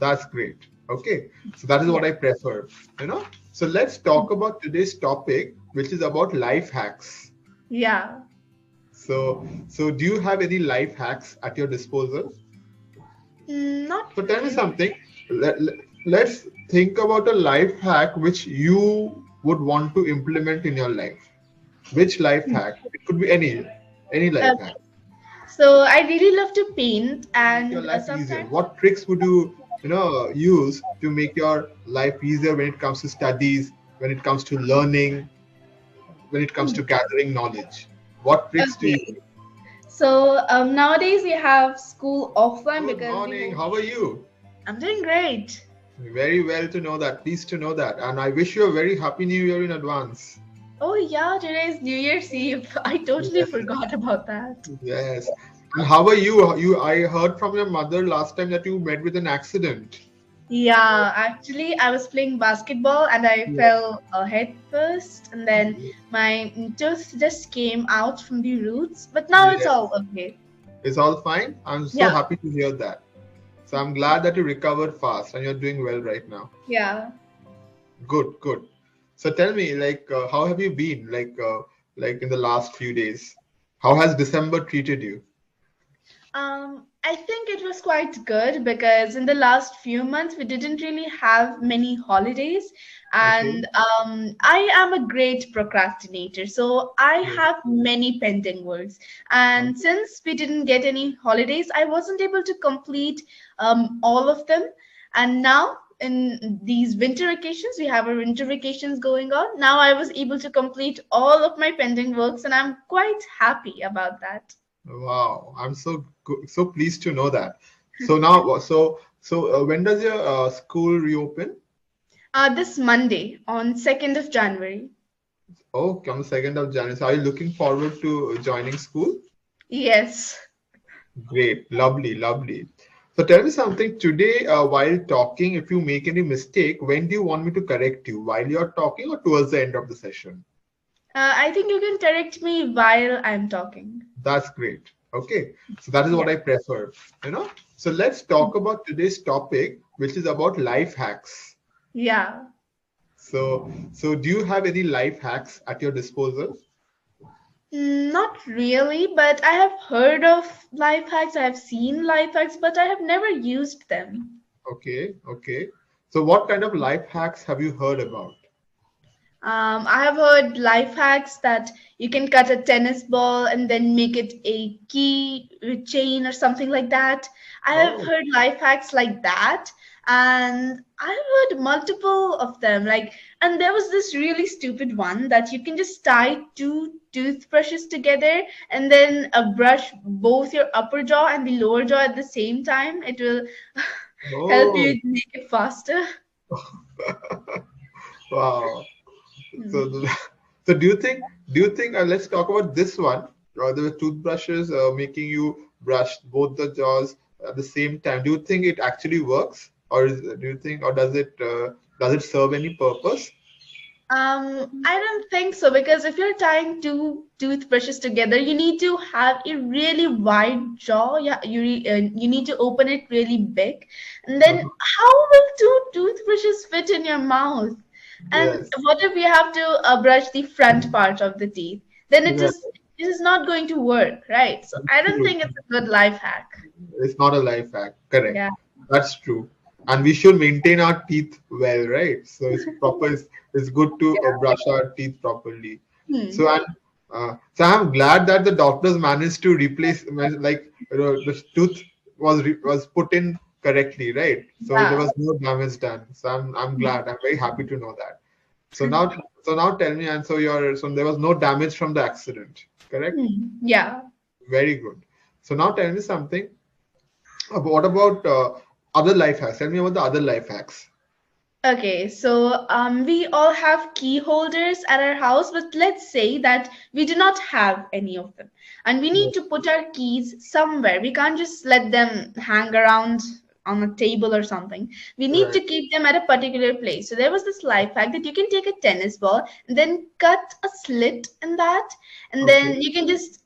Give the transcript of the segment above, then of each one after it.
That's great. Okay. So that is what Yeah. I prefer, you know. So let's talk about today's topic, which is about life hacks. Yeah. So do you have any life hacks at your disposal? Not So tell me really. something. Let's think about a life hack which you would want to implement in your life. Which life hack? It could be any life hack. Okay. So I really love to paint, Make your and life easier. sometimes, What tricks would you use to make your life easier when it comes to studies, when it comes to learning, when it comes hmm, to gathering knowledge? What tricks do you okay. use? So nowadays we have school offline Good because the morning. whole. How are you? I'm doing great. Very well to know that. Pleased to know that. And I wish you a very happy new year in advance. Oh yeah, today is New Year's Eve. I totally Yes. forgot about that. Yes. And how are you? I heard from your mother last time that you met with an accident. Yeah, actually, I was playing basketball and I Yeah. fell head first, and then my tooth just came out from the roots. But now it's Yes. all okay. It's all fine. I'm so Yeah, happy to hear that. So I'm glad that you recovered fast and you're doing well right now. yeah. Good, good. So tell me, how have you been, in the last few days? How has December treated you? I think it was quite good because in the last few months we didn't really have many holidays, Okay. and I am a great procrastinator, so I Yeah. have many pending works. And Okay. since we didn't get any holidays, I wasn't able to complete all of them. And now in these winter vacations, we have our winter vacations going on. Now I was able to complete all of my pending works, and I'm quite happy about that. Wow. I'm so pleased to know that. So now, when does your school reopen? This Monday on 2nd of January. Oh, come 2nd of January. So are you looking forward to joining school? Yes. Great, lovely, lovely. So tell me something today, while talking, if you make any mistake, when do you want me to correct you? While you're talking or towards the end of the session? I think you can correct me while I'm talking. That's great. Okay. So that is what Yeah. I prefer, you know. So let's talk about today's topic, which is about life hacks. Yeah. So do you have any life hacks at your disposal? Not really, but I have heard of life hacks. I have seen life hacks, but I have never used them. Okay, okay. So what kind of life hacks have you heard about? I have heard life hacks that you can cut a tennis ball and then make it a key chain or something like that. I have Oh, heard life hacks like that, and I have heard multiple of them. And there was this really stupid one that you can just tie two toothbrushes together and then brush both your upper jaw and the lower jaw at the same time. It will help oh, you make it faster. wow. Hmm. So, so do you think? Let's talk about this one. The toothbrushes making you brush both the jaws at the same time. Do you think it actually works, or do you think, or does it serve any purpose? I don't think so because if you're tying two toothbrushes together, you need to have a really wide jaw. Yeah, you need to open it really big, and then Uh-huh. how will two toothbrushes fit in your mouth? And Yes. what if you have to brush the front part of the teeth? Then Right. it is not going to work, right? So I don't True. think it's a good life hack. It's not a life hack. Correct. Yeah. That's true. And we should maintain our teeth well, right? So it's good to brush our teeth properly. Hmm. So and so I'm glad that the doctors managed to replace, the tooth was put in correctly, right? So there Yeah. was no damage done. So I'm glad. I'm very happy to know that. So now tell me, and so there was no damage from the accident, correct? Hmm. Yeah. Very good. So now tell me something. What about other life hacks? Tell me about the other life hacks. Okay, so we all have key holders at our house, but let's say that we do not have any of them, and we Yeah. need to put our keys somewhere. We can't just let them hang around, on a table or something. We need Right. to keep them at a particular place. So there was this life hack that you can take a tennis ball and then cut a slit in that, and Okay. then you can just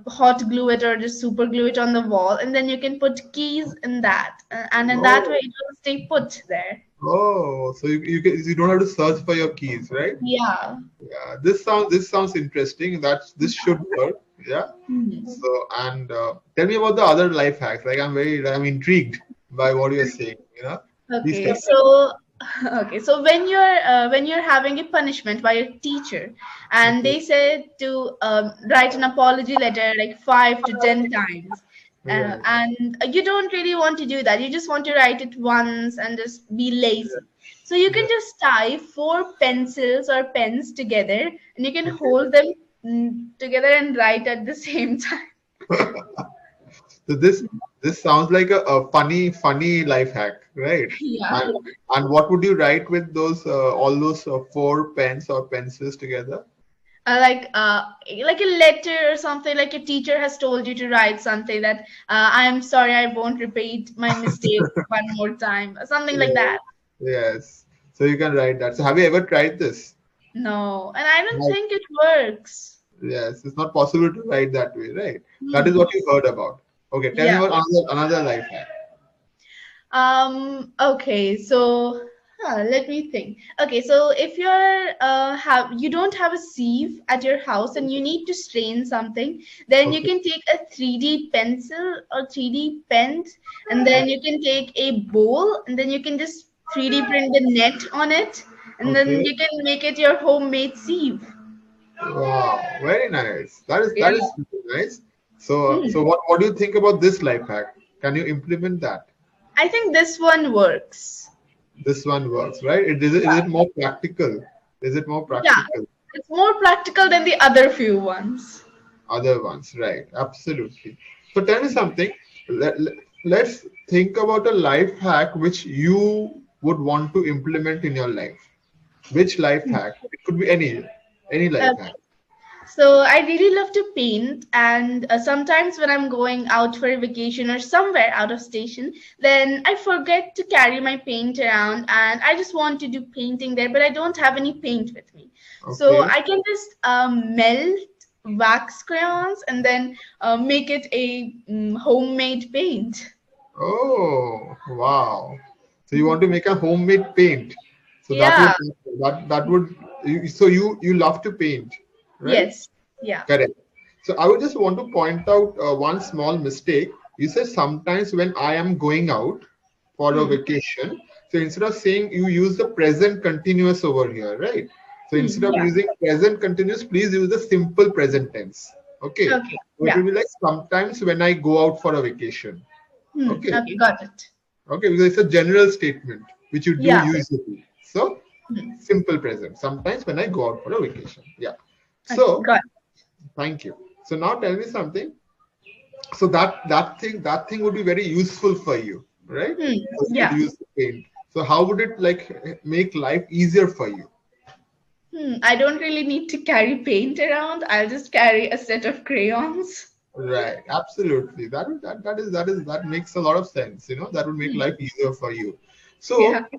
hot glue it or just super glue it on the wall, and then you can put keys in that, and in that way Oh. it will stay put there. Oh. So you don't have to search for your keys, right? Yeah. Yeah. This sounds interesting. This should work. Yeah. Mhm. So and tell me about the other life hacks. Like I'm intrigued by what you're saying. Please Okay, tell me. so when you're having a punishment by your teacher, and Okay. they said to write an apology letter like 5 to 10 times, Right. and you don't really want to do that. You just want to write it once and just be lazy. So you can Yeah. just tie 4 pencils or pens together, and you can Okay. hold them together and write at the same time. So this sounds like a funny life hack, right? Yeah. And what would you write with those all those four pens or pencils together? Like a letter or something, like your teacher has told you to write something that I'm sorry, I won't repeat my mistake one more time, or something like Yeah. that. Yes. So you can write that. So have you ever tried this? No, and I don't Right. think it works. Yes, it's not possible to write that way, right? That is Hmm. what you heard about. Okay, tell me Yeah. about another life hack. Okay, so let me think. Okay, so if you don't have a sieve at your house and you need to strain something, then you Okay. can take a 3D pencil or 3D pen, and then you can take a bowl, and then you can just 3D print the net on it, and then Okay. you can make it your homemade sieve. Wow, very nice. That Yeah. is really nice. So Hmm. so what do you think about this life hack? Can you implement that? I think this one works. This one works, right? Is it more practical? Is it more Yeah, practical? it's more practical than the other few ones. Other ones, right? Absolutely. So tell me something. Let's think about a life hack which you would want to implement in your life. Which life hack? It could be any life hack. So I really love to paint, and sometimes when I'm going out for a vacation or somewhere out of station, then I forget to carry my paint around, and I just want to do painting there, but I don't have any paint with me. So Okay. I can just melt wax crayons and then make it a homemade paint. Oh, wow. So you want to make a homemade paint. So that would Yeah. that would so you love to paint, right? Yes. Yeah. Correct. So I would just want to point out one small mistake. You said sometimes when I am going out for a Hmm. vacation, so instead of saying you use the present continuous over here, right? So instead of Yeah. using present continuous, please use the simple present tense. Okay. Okay. So it Yeah. will be like sometimes when I go out for a vacation. Okay. Okay. Got it. Okay, because it's a general statement which you do Yeah. usually. So Hmm. simple present. Sometimes when I go out for a vacation. Yeah. Okay. So Got thank you. So now tell me something. So that thing would be very useful for you, right? it. So you could Yeah. use the paint. So how would it like make life easier for you? I don't really need to carry paint around. I'll just carry a set of crayons. Right, absolutely. That makes a lot of sense. That would make life easier for you. Yeah. So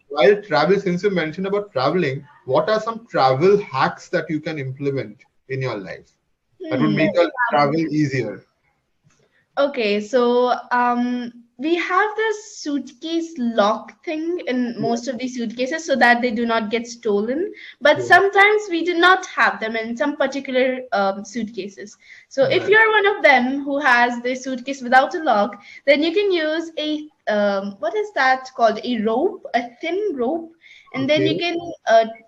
while travel, since you mentioned about traveling, what are some travel hacks that you can implement in your life that would make your travel easier? Okay, so we have this suitcase lock thing in Yeah, most of these suitcases so that they do not get stolen. But yeah. sometimes we do not have them in some particular suitcases. So if Right. you're one of them who has the suitcase without a lock, then you can use a what is that called? A rope, a thin rope, and then you Okay. can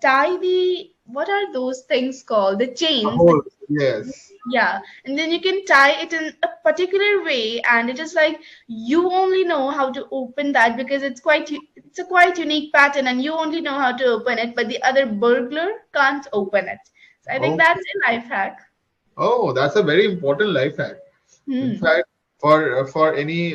tie the what are those things called? The A chains. whole. Yes. Yeah, and then you can tie it in a particular way, and it is like you only know how to open that because it's a quite unique pattern, and you only know how to open it, but the other burglar can't open it. So I think Okay. that's a life hack. Oh, that's a very important life hack. In Hmm. fact, for any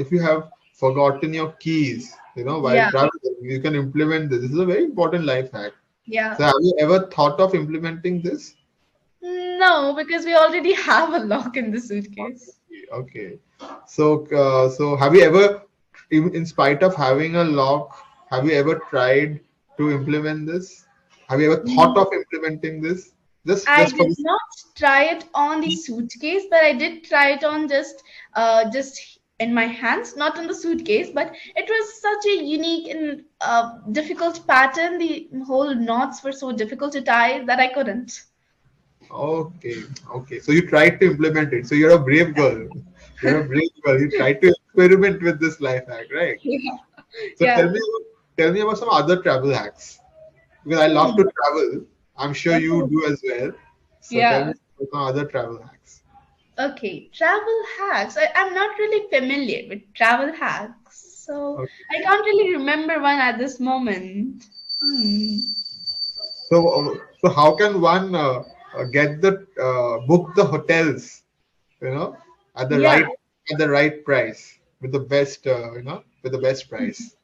if you have forgotten your keys, while Yeah. traveling, you can implement this. This is a very important life hack. Yeah. So have you ever thought of implementing this? No, because we already have a lock in the suitcase. Okay. So have you ever in spite of having a lock, have you ever tried to implement this? Have you ever thought of implementing this? I Just for did this. not try it on the suitcase, but I did try it on just in my hands, not on the suitcase. But it was such a unique and difficult pattern. The whole knots were so difficult to tie that I couldn't. Okay, okay. So you tried to implement it. So you're a brave girl. You're a brave girl. You tried to experiment with this life hack, right? Yeah. So Yeah. tell me about some other travel hacks because I love Hmm. to travel. I'm sure you Okay. do as well. So tell me Yeah. about some other travel hacks. Okay. Travel hacks. I'm not really familiar with travel hacks, so I Okay. can't really remember one at this moment. Hmm. So how can one get the book the hotels, you know, at the Yeah. right price with the best, with the best price?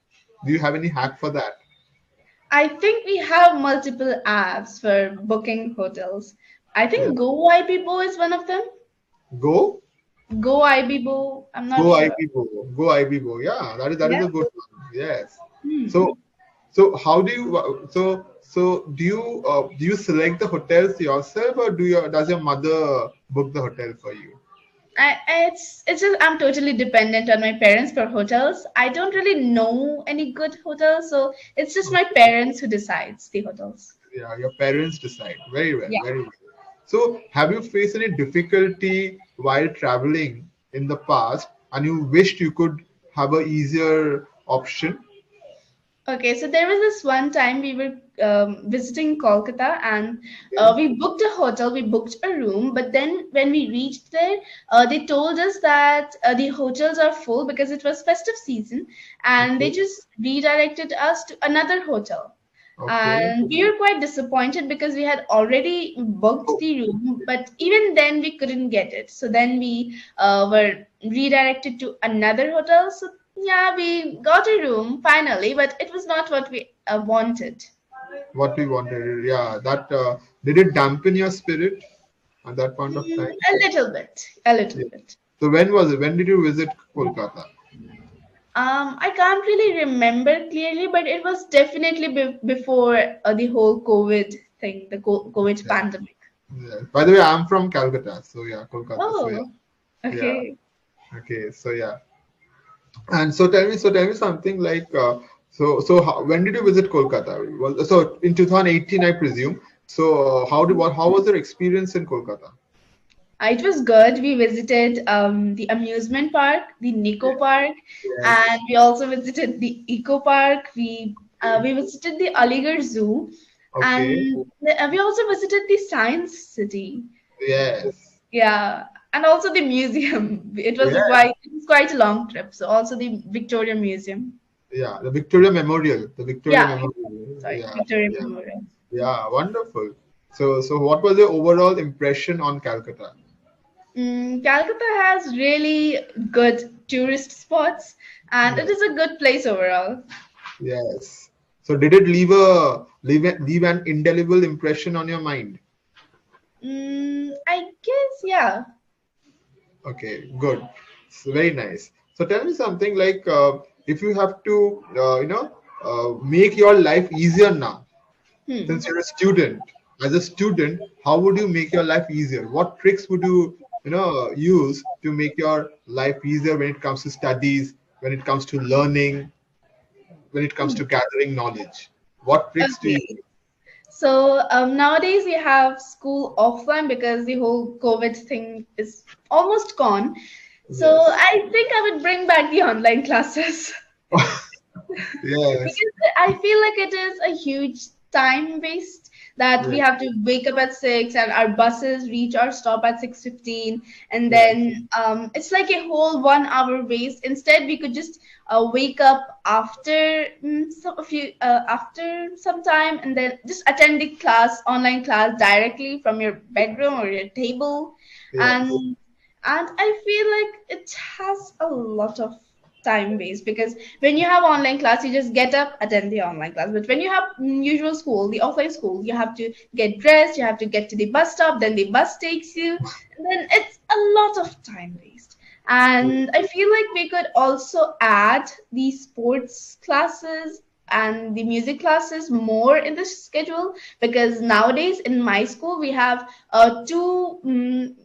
Do you have any hack for that? I think we have multiple apps for booking hotels. I Yeah. think Go IBBO is one of them. Go Go IBBO, I'm not Go sure. IBBO. Go IBBO. Yeah, that is Yeah. a good one. Yes. Hmm. So how do you do you select the hotels yourself or does your mother book the hotel for you? It's just I'm totally dependent on my parents for hotels. I don't really know any good hotels, so it's just my parents who decides the hotels. Yeah, your parents decide. Very well, Yeah. very well. So have you faced any difficulty while traveling in the past and you wished you could have a easier option? Okay, so there was this one time we were visiting Kolkata and Yeah. we booked a hotel, we booked a room, but then when we reached there, they told us that the hotels are full because it was festive season and they Okay. just redirected us to another hotel. Okay. And we were quite disappointed because we had already booked Oh, the room, but even then we couldn't get it. So then we were redirected to another hotel. So yeah, we got a room finally, but it was not what we wanted. what we wanted. Yeah, that did it dampen your spirit at that point of time? A little bit, a little Yeah. bit. So when was it? When did you visit Kolkata? I can't really remember clearly, but it was definitely before the whole COVID thing, the COVID Yeah. pandemic. Yeah. By the way, I'm from Calcutta, so yeah, Kolkata. So yeah, Oh, yeah. okay. Okay, so yeah. And so tell me something like when did you visit Kolkata? So in 2018, I presume. So how was your experience in Kolkata? It was good. We visited the amusement park, the Nico Park, and Yes. we also visited the Eco Park. We visited the Aligarh Zoo, Okay. and we also visited the Science City. Yes. Yeah, and also the museum. Yes. It was quite a long trip. So also the Victoria Museum. Yeah. The Victoria Memorial. The Victoria Yeah, Memorial. sorry, Yeah. Victoria Yeah. Memorial. Yeah. Wonderful. So what was your overall impression on Calcutta? Calcutta has really good tourist spots, and it Yes. is a good place overall. Yes. So did it leave an indelible impression on your mind? I guess, yeah. Okay, good. So very nice. So tell me something like if you have to, make your life easier now, Hmm. since you're a student. As a student, how would you make your life easier? What tricks would you, use to make your life easier when it comes to studies, when it comes to learning, when it comes Hmm. to gathering knowledge? What tricks do you Okay. So nowadays we have school offline because the whole COVID thing is almost gone. So use? I think I would bring back the online classes. Yes. Yes. Because I feel like it is a huge time waste that we Yes. have to wake up at 6 and our buses reach our stop at 6:15 and Yes. then it's like a whole 1 hour waste. Instead, we could just wake up after after some time and then just attend the online class directly from your bedroom or your table Yes. and I feel like it has a lot of time waste because when you have online class you just get up attend the online class, but when you have usual school, the offline school, you have to get dressed, you have to get to the bus stop, then the bus takes you, and then it's a lot of time waste. And I feel like we could also add the sports classes and the music classes more in the schedule, because nowadays in my school we have two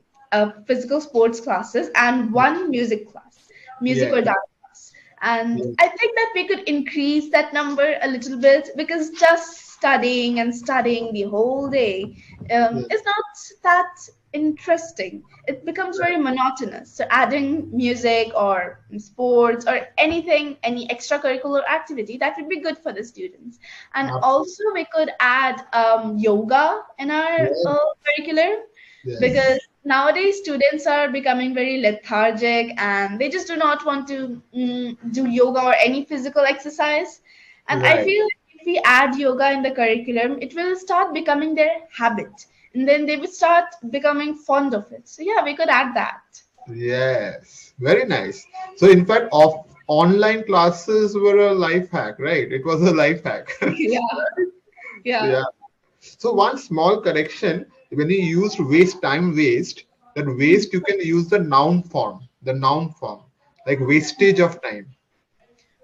physical sports classes and one music class, music Yeah. or dance class. And Yeah. I think that we could increase that number a little bit, because just studying and studying the whole day Yeah. is not that interesting. It becomes very Right. monotonous. So adding music or sports or anything, any extracurricular activity, that would be good for the students. And also Absolutely. we could add yoga in our Yeah. curriculum, because Yes. nowadays students are becoming very lethargic and they just do not want to do yoga or any physical exercise. And I Right. feel like if we add yoga in the curriculum, it will start becoming their habit, and then they will start becoming fond of it. So yeah, we could add that. Yes. Very nice. So in fact, online classes were a life hack, right? It was a life hack. Yeah, yeah. Yeah. So one small correction, when you use waste, time waste, that waste you can use the noun form, like wastage of time.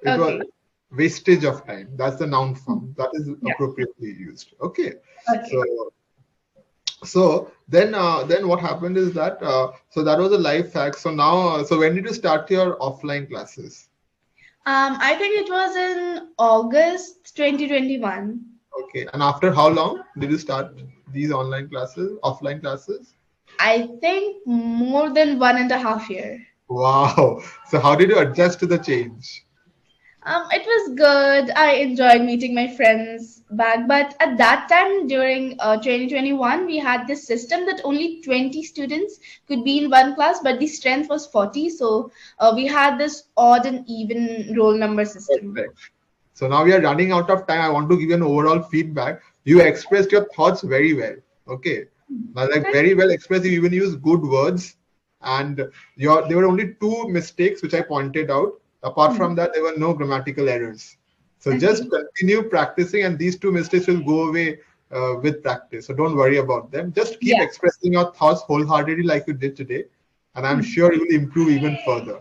It was Okay. wastage of time. That's the noun form. That is Yeah. appropriately used. Okay. Okay. So then what happened is that so that was a life hack. So now so when did you start your offline classes? I think it was in August 2021. Okay. And after how long did you start these online classes, offline classes? I think more than 1.5 year. Wow. So how did you adjust to the change? It was good. I enjoyed meeting my friends back, but at that time during 2021, we had this system that only 20 students could be in one class, but the strength was 40. So we had this odd and even roll number system. Perfect. So now we are running out of time. I want to give you an overall feedback. You expressed your thoughts very well. Okay. Now, like Thank very well expressed. You even use good words. And there were only two mistakes which I pointed out. Apart you. from that, there were no grammatical errors. So just Okay. continue practicing, and these two mistakes will go away with practice. So don't worry about them. Just keep Yeah. expressing your thoughts wholeheartedly like you did today. And I'm sure you will improve even further.